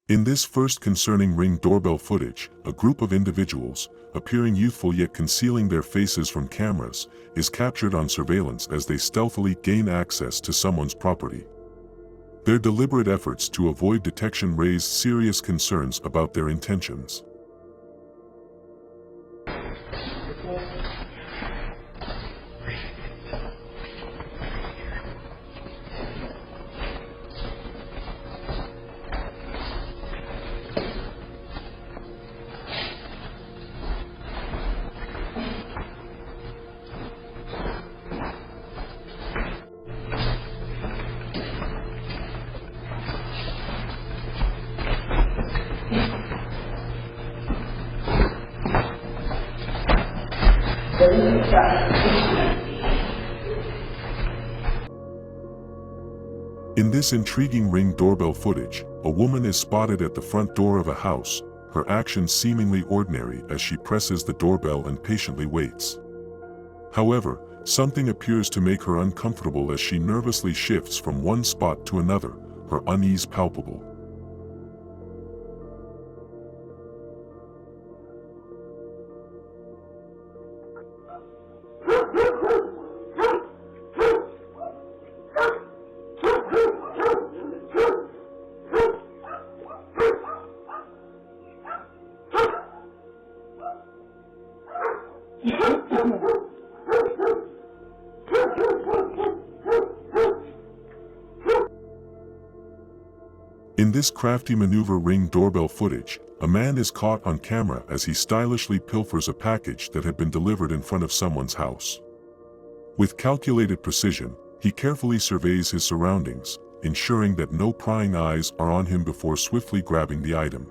In this first concerning Ring doorbell footage, a group of individuals, appearing youthful yet concealing their faces from cameras, is captured on surveillance as they stealthily gain access to someone's property. Their deliberate efforts to avoid detection raise serious concerns about their intentions. In this intriguing Ring doorbell footage, a woman is spotted at the front door of a house, her actions seemingly ordinary as she presses the doorbell and patiently waits. However, something appears to make her uncomfortable as she nervously shifts from one spot to another, her unease palpable. In this crafty maneuver Ring doorbell footage, a man is caught on camera as he stylishly pilfers a package that had been delivered in front of someone's house. With calculated precision, he carefully surveys his surroundings, ensuring that no prying eyes are on him before swiftly grabbing the item.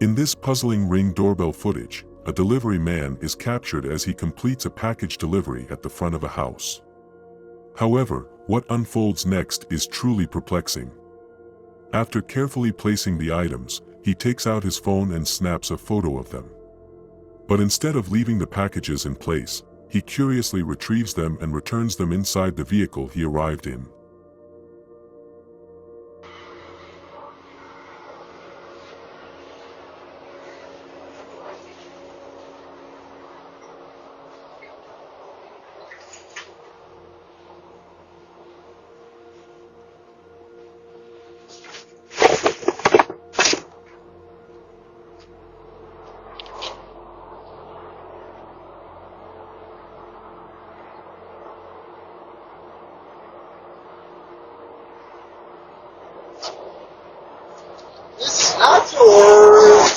In this puzzling Ring doorbell footage, a delivery man is captured as he completes a package delivery at the front of a house. However, what unfolds next is truly perplexing. After carefully placing the items, he takes out his phone and snaps a photo of them. But instead of leaving the packages in place, he curiously retrieves them and returns them inside the vehicle he arrived in. It's not yours.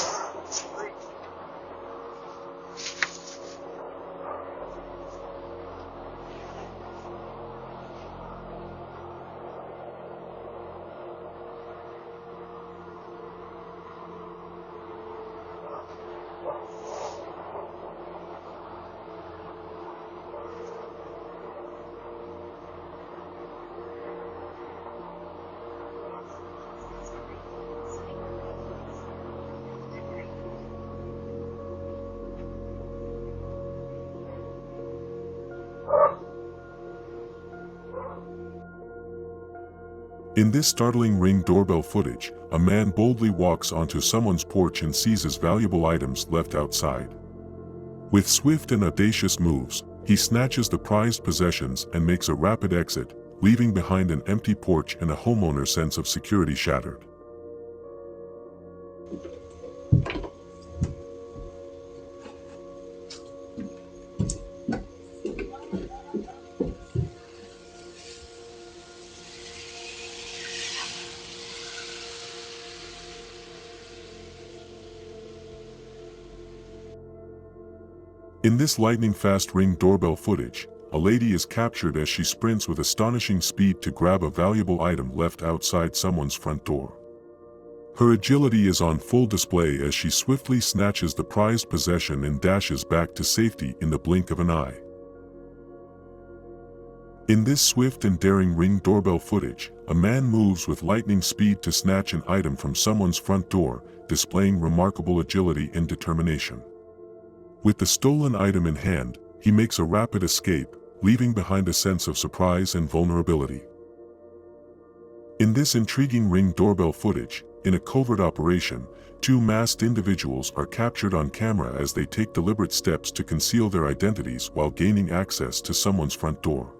In this startling Ring doorbell footage, a man boldly walks onto someone's porch and seizes valuable items left outside. With swift and audacious moves, he snatches the prized possessions and makes a rapid exit, leaving behind an empty porch and a homeowner's sense of security shattered. In this lightning-fast Ring doorbell footage, a lady is captured as she sprints with astonishing speed to grab a valuable item left outside someone's front door. Her agility is on full display as she swiftly snatches the prized possession and dashes back to safety in the blink of an eye. In this swift and daring Ring doorbell footage, a man moves with lightning speed to snatch an item from someone's front door, displaying remarkable agility and determination. With the stolen item in hand, he makes a rapid escape, leaving behind a sense of surprise and vulnerability. In this intriguing Ring doorbell footage, in a covert operation, two masked individuals are captured on camera as they take deliberate steps to conceal their identities while gaining access to someone's front door.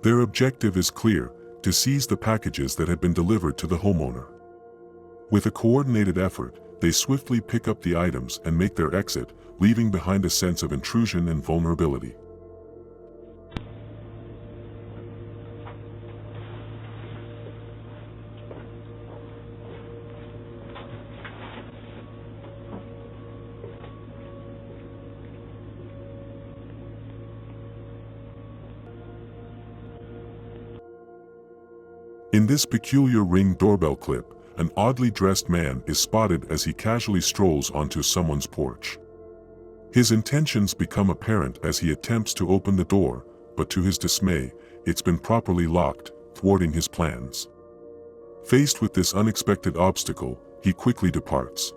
Their objective is clear: to seize the packages that had been delivered to the homeowner. With a coordinated effort, they swiftly pick up the items and make their exit, leaving behind a sense of intrusion and vulnerability. In this peculiar Ring doorbell clip, an oddly dressed man is spotted as he casually strolls onto someone's porch. His intentions become apparent as he attempts to open the door, but to his dismay, it's been properly locked, thwarting his plans. Faced with this unexpected obstacle, he quickly departs.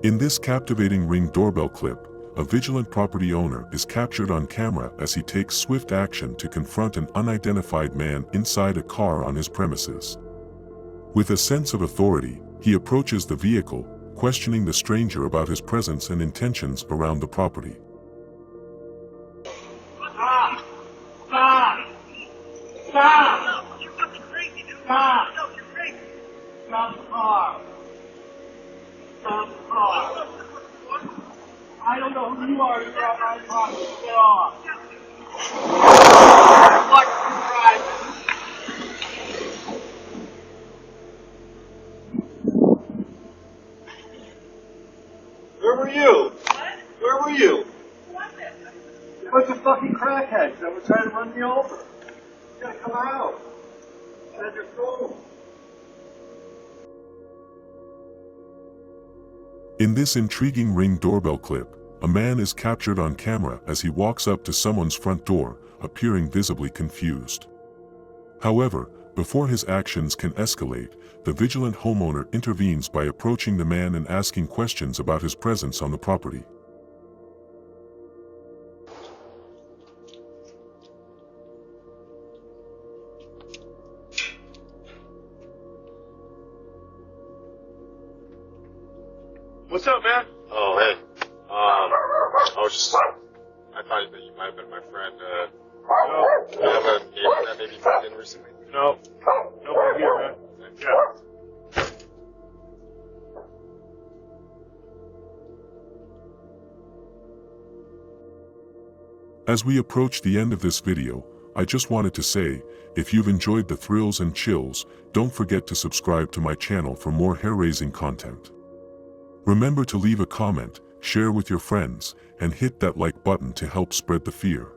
In this captivating Ring doorbell clip, a vigilant property owner is captured on camera as he takes swift action to confront an unidentified man inside a car on his premises. With a sense of authority, he approaches the vehicle, questioning the stranger about his presence and intentions around the property. Stop! Stop! Stop! You're fucking crazy, dude! Stop! No, you're crazy! Stop the car! Stop the car! I don't know who you are, you're out my property. Get off! Where were you? What? Where were you? What's it? A bunch of fucking crackheads that were trying to run me over. You gotta come out. Get your phone. In this intriguing Ring doorbell clip, a man is captured on camera as he walks up to someone's front door, appearing visibly confused. However, before his actions can escalate, the vigilant homeowner intervenes by approaching the man and asking questions about his presence on the property. What's up, man? Oh, hey. I thought that you might have been my friend. No. Do you have a neighbor that maybe moved in recently? No. Nobody here, man. Yeah. As we approach the end of this video, I just wanted to say, if you've enjoyed the thrills and chills, don't forget to subscribe to my channel for more hair-raising content. Remember to leave a comment, share with your friends, and hit that like button to help spread the fear.